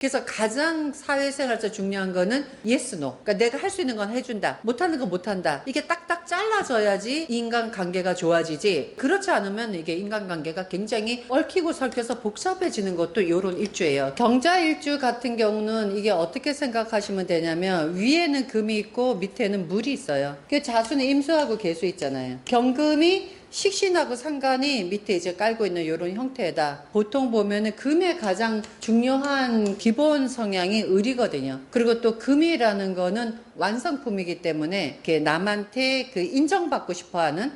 그래서 가장 사회생활에서 중요한 거는 yes, no. 그러니까 내가 할 수 있는 건 해준다. 못하는 건 못한다. 이게 딱딱 잘라져야지 인간관계가 좋아지지. 그렇지 않으면 이게 인간관계가 굉장히 얽히고 설켜서 복잡해지는 것도 요런 일주예요. 경자일주 같은 경우는 이게 어떻게 생각하시면 되냐면 위에는 금이 있고 밑에는 물이 있어요. 그 자수는 임수하고 계수 있잖아요. 경금이 식신하고 상관이 밑에 이제 깔고 있는 이런 형태다. 보통 보면은 금의 가장 중요한 기본 성향이 을이거든요. 그리고 또 금이라는 거는 완성품이기 때문에 이렇게 남한테 그 인정받고 싶어 하는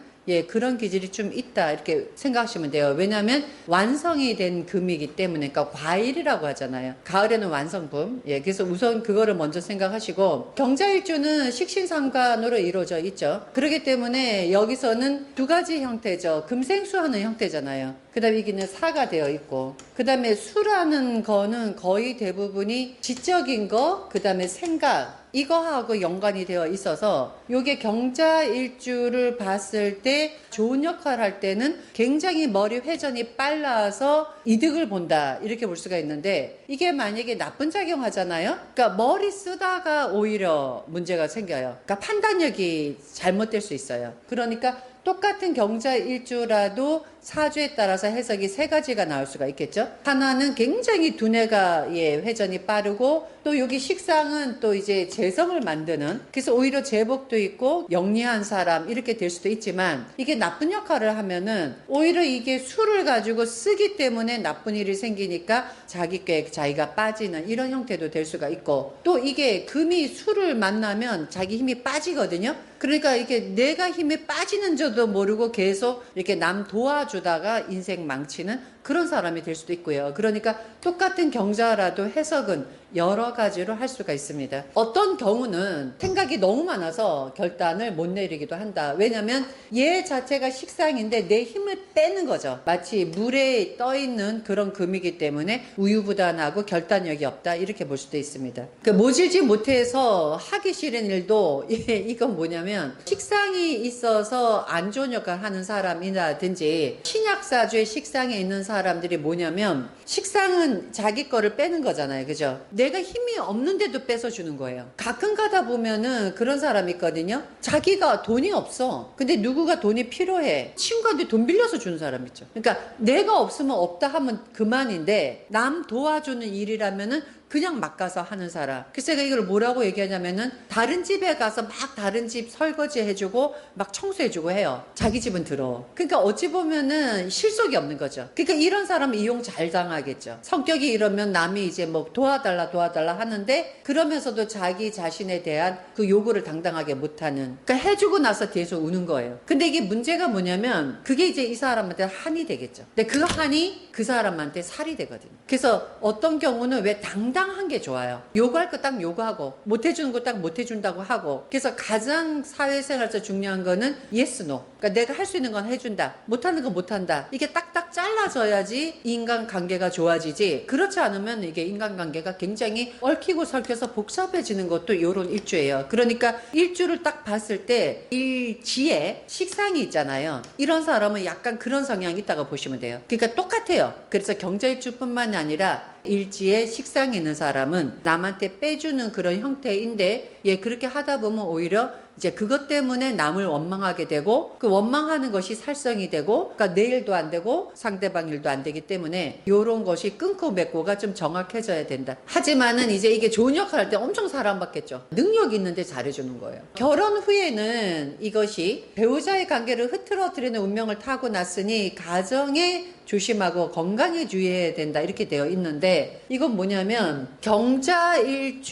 그런 기질이 좀 있다 이렇게 생각하시면 돼요. 왜냐하면 완성이 된 금이기 때문에, 그러니까 과일이라고 하잖아요. 가을에는 완성품. 그래서 우선 그거를 먼저 생각하시고, 경자일주는 식신상관으로 이루어져 있죠. 그렇기 때문에 여기서는 두 가지 형태죠. 금생수하는 형태잖아요. 그 다음에 여기는 사가 되어 있고, 그 다음에 수라는 거는 거의 대부분이 지적인 거, 그 다음에 생각, 이거하고 연관이 되어 있어서 요게 경자일주를 봤을 때 좋은 역할을 할 때는 굉장히 머리 회전이 빨라서 이득을 본다 이렇게 볼 수가 있는데, 이게 만약에 나쁜 작용하잖아요. 그러니까 머리 쓰다가 오히려 문제가 생겨요. 그러니까 판단력이 잘못될 수 있어요. 그러니까 똑같은 경자일주라도 사주에 따라서 해석이 세 가지가 나올 수가 있겠죠. 하나는 굉장히 두뇌가 회전이 빠르고, 또 여기 식상은 또 이제 재성을 만드는, 그래서 오히려 재복도 있고 영리한 사람 이렇게 될 수도 있지만, 이게 나쁜 역할을 하면은 오히려 이게 수를 가지고 쓰기 때문에 나쁜 일이 생기니까 자기 계획 자기가 빠지는 이런 형태도 될 수가 있고, 또 이게 금이 수를 만나면 자기 힘이 빠지거든요. 그러니까 이게 내가 힘이 빠지는 줄도 모르고 계속 이렇게 남 도와주다가 인생 망치는 그런 사람이 될 수도 있고요. 그러니까 똑같은 경자라도 해석은 여러 가지로 할 수가 있습니다. 어떤 경우는 생각이 너무 많아서 결단을 못 내리기도 한다. 왜냐면 얘 자체가 식상인데 내 힘을 빼는 거죠. 마치 물에 떠 있는 그런 금이기 때문에 우유부단하고 결단력이 없다 이렇게 볼 수도 있습니다. 모질지 못해서 하기 싫은 일도 이건 뭐냐면, 식상이 있어서 안 좋은 역할을 하는 사람이라든지 신약사주에 식상에 있는 사람들이 뭐냐면, 식상은 자기 거를 빼는 거잖아요. 그죠? 내가 힘이 없는데도 뺏어주는 거예요. 가끔 가다 보면은 그런 사람이 있거든요. 자기가 돈이 없어. 근데 누구가 돈이 필요해. 친구한테 돈 빌려서 주는 사람 있죠. 그러니까 내가 없으면 없다 하면 그만인데, 남 도와주는 일이라면은 그냥 막 가서 하는 사람. 그래서 제가 이걸 뭐라고 얘기하냐면은, 다른 집에 가서 막 다른 집 설거지 해주고 막 청소해주고 해요. 자기 집은 들어. 그러니까 어찌 보면은 실속이 없는 거죠. 그러니까 이런 사람은 이용 잘 당하겠죠. 성격이 이러면 남이 이제 뭐 도와달라 하는데, 그러면서도 자기 자신에 대한 그 요구를 당당하게 못하는, 그러니까 해주고 나서 뒤에서 우는 거예요. 근데 이게 문제가 뭐냐면, 그게 이제 이 사람한테 한이 되겠죠. 근데 그 한이 그 사람한테 살이 되거든요. 그래서 어떤 경우는 왜 당당한 게 좋아요. 요구할 거 딱 요구하고, 못해주는 거 딱 못해준다고 하고. 그래서 가장 사회생활에서 중요한 거는 yes, no. 그러니까 내가 할 수 있는 건 해준다. 못하는 건 못한다. 이게 딱딱 잘라져야지 인간관계가 좋아지지. 그렇지 않으면 이게 인간관계가 굉장히 얽히고 설켜서 복잡해지는 것도 요런 일주예요. 그러니까 일주를 딱 봤을 때 일지에 식상이 있잖아요. 이런 사람은 약간 그런 성향이 있다고 보시면 돼요. 그러니까 똑같아요. 그래서 경자일주뿐만 아니라 일지에 식상이 있는 사람은 남한테 빼주는 그런 형태인데, 그렇게 하다 보면 오히려 이제 그것 때문에 남을 원망하게 되고, 그 원망하는 것이 살성이 되고, 그러니까 내 일도 안 되고 상대방 일도 안 되기 때문에 요런 것이 끊고 맺고가 좀 정확해져야 된다. 하지만은 이제 이게 좋은 역할을 할 때 엄청 사랑받겠죠. 능력 있는데 잘해주는 거예요. 결혼 후에는 이것이 배우자의 관계를 흐트러뜨리는 운명을 타고 났으니 가정에 조심하고 건강에 주의해야 된다 이렇게 되어 있는데, 이건 뭐냐면 경자일주에서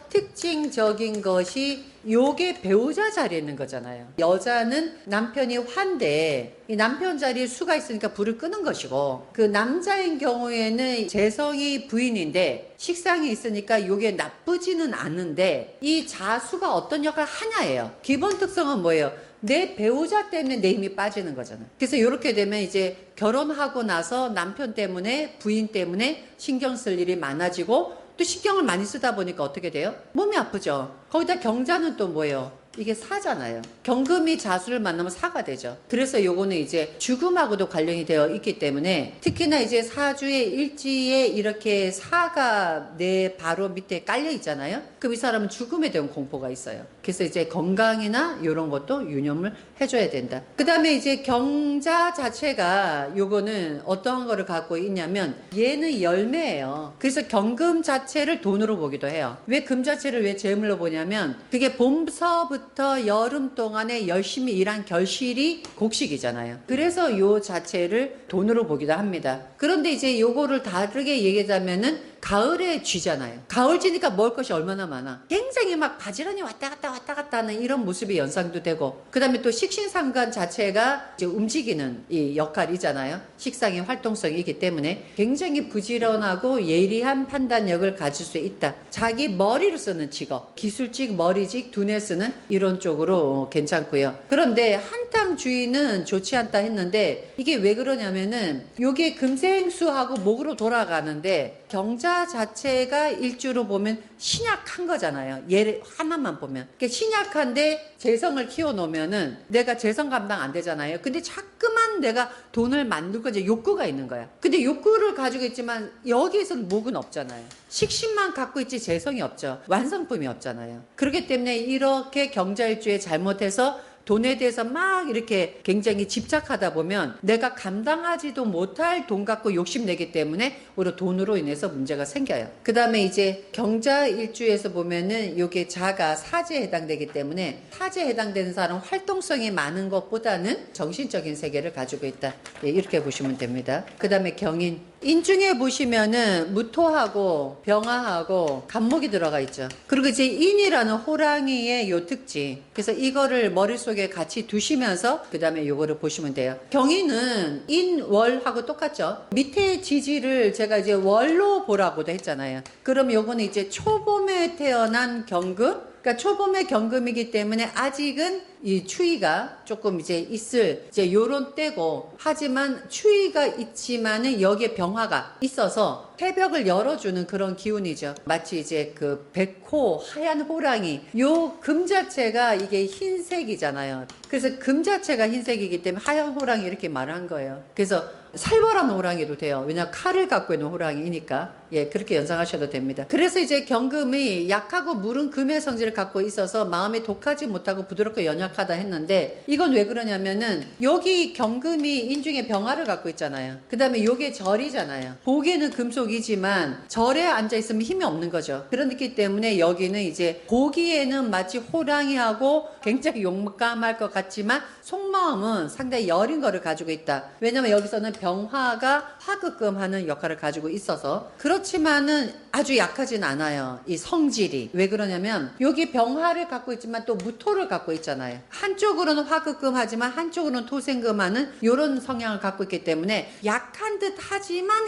특징적인 것이 요게 배우자 자리에 있는 거잖아요. 여자는 남편이 환데 이 남편 자리에 수가 있으니까 불을 끄는 것이고, 그 남자인 경우에는 재성이 부인인데 식상이 있으니까 요게 나쁘지는 않은데, 이 자수가 어떤 역할을 하냐예요. 기본 특성은 뭐예요? 내 배우자 때문에 내 힘이 빠지는 거잖아요. 그래서 이렇게 되면 이제 결혼하고 나서 남편 때문에, 부인 때문에 신경 쓸 일이 많아지고, 또 신경을 많이 쓰다 보니까 어떻게 돼요? 몸이 아프죠. 거기다 경자는 또 뭐예요? 이게 사잖아요. 경금이 자수를 만나면 사가 되죠. 그래서 요거는 이제 죽음하고도 관련이 되어 있기 때문에 특히나 이제 사주의 일지에 이렇게 사가 내 바로 밑에 깔려 있잖아요. 그럼 이 사람은 죽음에 대한 공포가 있어요. 그래서 이제 건강이나 이런 것도 유념을 해줘야 된다. 그 다음에 이제 경자 자체가 요거는 어떠한 거를 갖고 있냐면 얘는 열매예요. 그래서 경금 자체를 돈으로 보기도 해요. 왜 금 자체를 왜 재물로 보냐면 그게 봄서부터 여름 동안에 열심히 일한 결실이 곡식이잖아요. 그래서 요 자체를 돈으로 보기도 합니다. 그런데 이제 요거를 다르게 얘기하자면은 가을에 쥐잖아요. 가을 쥐니까 먹을 것이 얼마나 많아. 굉장히 막 바지런히 왔다 갔다 하는 이런 모습이 연상도 되고, 그 다음에 또 식신상관 자체가 이제 움직이는 이 역할이잖아요. 식상의 활동성이기 때문에 굉장히 부지런하고 예리한 판단력을 가질 수 있다. 자기 머리로 쓰는 직업, 기술직, 머리직, 두뇌 쓰는 이런 쪽으로 괜찮고요. 그런데 한탕 주의는 좋지 않다 했는데 이게 왜 그러냐면은 요게 금생수하고 목으로 돌아가는데 경자 자체가 일주로 보면 신약한 거잖아요. 얘를 하나만 보면. 그러니까 신약한데 재성을 키워놓으면은 내가 재성 감당 안 되잖아요. 근데 자꾸만 내가 돈을 만들고 이제 욕구가 있는 거야. 근데 욕구를 가지고 있지만 여기에서는 목은 없잖아요. 식신만 갖고 있지 재성이 없죠. 완성품이 없잖아요. 그렇기 때문에 이렇게 경자일주에 잘못해서 돈에 대해서 막 이렇게 굉장히 집착하다 보면 내가 감당하지도 못할 돈 갖고 욕심내기 때문에 오히려 돈으로 인해서 문제가 생겨요. 그 다음에 이제 경자 일주에서 보면은 요게 자가 사지에 해당되기 때문에 사지에 해당되는 사람은 활동성이 많은 것보다는 정신적인 세계를 가지고 있다. 예, 이렇게 보시면 됩니다. 그 다음에 경인. 인중에 보시면은 무토하고 병화하고 간목이 들어가 있죠. 그리고 이제 인이라는 호랑이의 요 특징. 그래서 이거를 머릿속에 같이 두시면서 그 다음에 요거를 보시면 돼요. 경인은 인월하고 똑같죠. 밑에 지지를 제가 이제 월로 보라고도 했잖아요. 그럼 요거는 이제 초봄에 태어난 경금. 그러니까 초봄의 경금이기 때문에 아직은 이 추위가 조금 이제 있을 이제 요런 때고, 하지만 추위가 있지만은 여기에 병화가 있어서 해벽을 열어주는 그런 기운이죠. 마치 이제 그 백호 하얀 호랑이, 요 금 자체가 이게 흰색이잖아요. 그래서 금 자체가 흰색이기 때문에 하얀 호랑이 이렇게 말한 거예요. 그래서 살벌한 호랑이도 돼요. 왜냐 칼을 갖고 있는 호랑이니까. 예, 그렇게 연상하셔도 됩니다. 그래서 이제 경금이 약하고 물은 금의 성질을 갖고 있어서 마음이 독하지 못하고 부드럽고 연약하다 했는데, 이건 왜 그러냐면은 여기 경금이 인중에 병화를 갖고 있잖아요. 그 다음에 요게 절이잖아요. 보기에는 금속이지만 절에 앉아 있으면 힘이 없는 거죠. 그렇기 때문에 여기는 이제 보기에는 마치 호랑이하고 굉장히 용감할 것 같지만 속마음은 상당히 여린 거를 가지고 있다. 왜냐면 여기서는 병화가 화극금하는 역할을 가지고 있어서. 그렇지만은 아주 약하진 않아요. 이 성질이. 왜 그러냐면 여기 병화를 갖고 있지만 또 무토를 갖고 있잖아요. 한쪽으로는 화극금하지만 한쪽으로는 토생금하는 이런 성향을 갖고 있기 때문에 약한 듯 하지만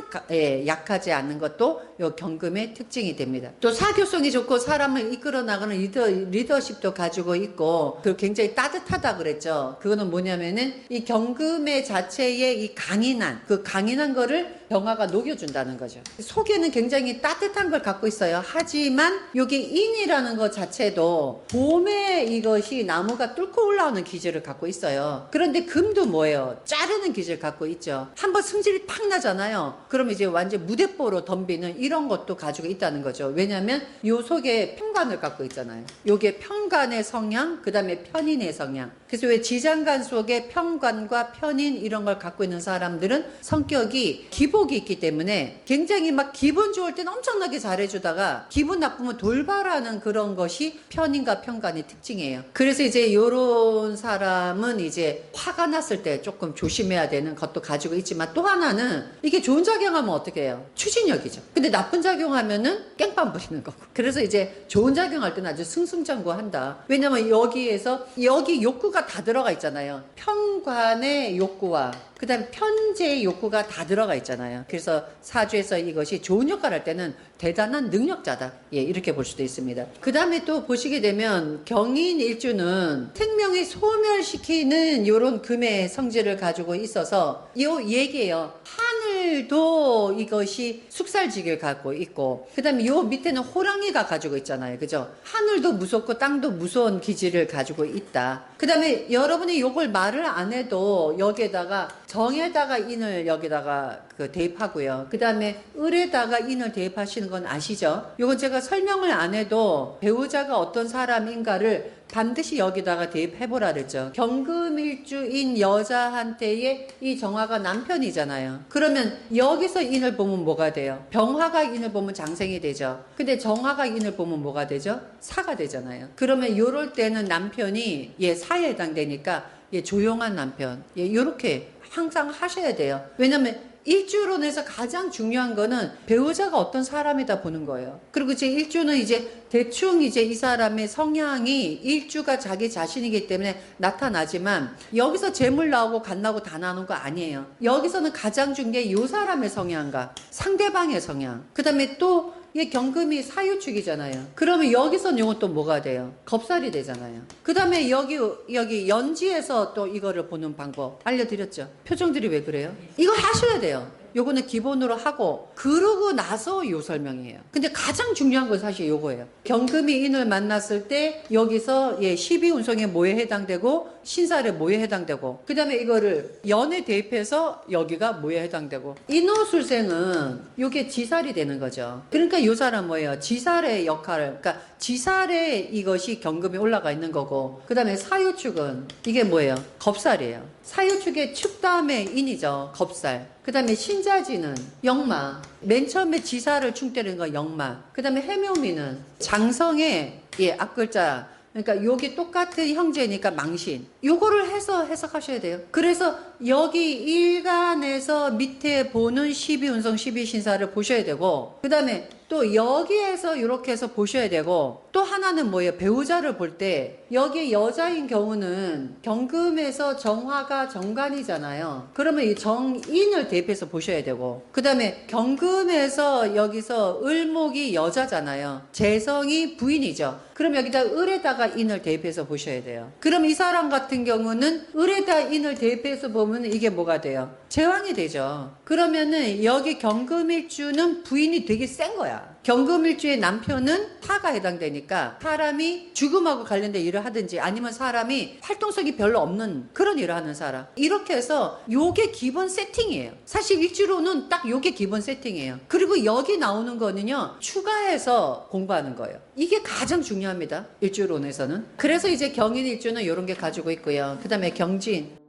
약하지 않는 것도 요 경금의 특징이 됩니다. 또 사교성이 좋고 사람을 이끌어 나가는 리더십도 가지고 있고, 그리고 굉장히 따뜻하다 그랬죠. 그거는 뭐냐면은 이 경금의 자체의 이 강인한 거를 병화가 녹여준다는 거죠. 속에는 굉장히 따뜻한 걸 갖고 있어요. 하지만 여기 인이라는 것 자체도 봄에 이것이 나무가 뚫고 올라오는 기질을 갖고 있어요. 그런데 금도 뭐예요? 자르는 기질을 갖고 있죠. 한번 승질이 팍 나잖아요. 그럼 이제 완전 무대뽀로 덤비는 이런 것도 가지고 있다는 거죠. 왜냐하면 요 속에 편관을 갖고 있잖아요. 요게 편관의 성향, 그 다음에 편인의 성향. 그래서 왜 지장간 속에 편관과 편인 이런 걸 갖고 있는 사람들은 성격이 기복이 있기 때문에 굉장히 막 기분 좋을 때는 엄청나게 잘해주다가 기분 나쁘면 돌발하는 그런 것이 편인과 편관의 특징이에요. 그래서 이제 요런 사람은 이제 화가 났을 때 조금 조심해야 되는 것도 가지고 있지만, 또 하나는 이게 좋은 작용하면 어떻게 해요? 추진력이죠. 근데 나쁜 작용하면은 깽판 부리는 거고. 그래서 이제 좋은 작용할 때는 아주 승승장구한다. 왜냐면 여기 욕구가 다 들어가 있잖아요. 편관의 욕구와 그 다음 편재의 욕구가 다 들어가 있잖아요. 그래서 사주에서 이것이 좋은 역할을 할 때는 대단한 능력자다. 예, 이렇게 볼 수도 있습니다. 그 다음에 또 보시게 되면 경인 일주는 생명을 소멸시키는 요런 금의 성질을 가지고 있어서 요 얘기예요. 한을 하늘도 이것이 숙살직을 갖고 있고, 그 다음에 요 밑에는 호랑이가 가지고 있잖아요. 그죠? 하늘도 무섭고 땅도 무서운 기질을 가지고 있다. 그 다음에 여러분이 요걸 말을 안 해도 여기에다가 정에다가 인을 여기다가 대입하고요. 그 다음에 을에다가 인을 대입하시는 건 아시죠? 요건 제가 설명을 안 해도 배우자가 어떤 사람인가를 반드시 여기다가 대입해보라 그랬죠. 경금일주인 여자한테의 이 정화가 남편이잖아요. 그러면 여기서 인을 보면 뭐가 돼요? 병화가 인을 보면 장생이 되죠. 근데 정화가 인을 보면 뭐가 되죠? 사가 되잖아요. 그러면 요럴 때는 남편이 사에 해당되니까 조용한 남편, 요렇게 항상 하셔야 돼요. 왜냐면 일주론에서 가장 중요한 거는 배우자가 어떤 사람이다 보는 거예요. 그리고 제 일주는 이제 대충 이제 이 사람의 성향이 일주가 자기 자신이기 때문에 나타나지만 여기서 재물 나오고 간 나오고 다 나오는 거 아니에요. 여기서는 가장 중요한 게 이 사람의 성향과 상대방의 성향. 그 다음에 또 얘 경금이 사유축이잖아요. 그러면 여기서는 요건 또 뭐가 돼요? 겁살이 되잖아요. 그 다음에 여기 연지에서 또 이거를 보는 방법 알려드렸죠. 표정들이 왜 그래요? 이거 하셔야 돼요. 요거는 기본으로 하고 그러고 나서 요 설명이에요. 근데 가장 중요한 건 사실 요거예요. 경금이 인을 만났을 때 여기서 12운성의 뭐에 해당되고 신살의 뭐에 해당되고 그 다음에 이거를 연에 대입해서 여기가 뭐에 해당되고 인호술생은 요게 지살이 되는 거죠. 그러니까 요 사람 뭐예요? 지살의 역할을 그러니까 지살에 이것이 경금이 올라가 있는 거고 그 다음에 사유축은 이게 뭐예요? 겁살이에요. 사유축의 축 다음에 인이죠. 겁살. 그 다음에 신자지는 역마. 맨 처음에 지사를 충 때리는 거 역마. 그 다음에 해묘미는 장성의 앞글자. 그러니까 여기 똑같은 형제니까 망신. 요거를 해서 해석하셔야 돼요. 그래서 여기 일간에서 밑에 보는 12운성 12신사를 보셔야 되고 그 다음에 또 여기에서 이렇게 해서 보셔야 되고 또 하나는 뭐예요? 배우자를 볼 때 여기 여자인 경우는 경금에서 정화가 정관이잖아요. 그러면 이 정인을 대입해서 보셔야 되고 그 다음에 경금에서 여기서 을목이 여자잖아요. 재성이 부인이죠. 그럼 여기다 을에다가 인을 대입해서 보셔야 돼요. 그럼 이 사람 같은 경우는 을에다 인을 대입해서 보면 이게 뭐가 돼요? 제왕이 되죠. 그러면은 여기 경금일주는 부인이 되게 센 거야. 경금일주의 남편은 타가 해당되니까 사람이 죽음하고 관련된 일을 하든지 아니면 사람이 활동성이 별로 없는 그런 일을 하는 사람. 이렇게 해서 요게 기본 세팅이에요. 사실 일주로는 딱 요게 기본 세팅이에요. 그리고 여기 나오는 거는요, 추가해서 공부하는 거예요. 이게 가장 중요합니다. 일주론에서는. 그래서 이제 경인일주는 요런 게 가지고 있고요. 그 다음에 경진.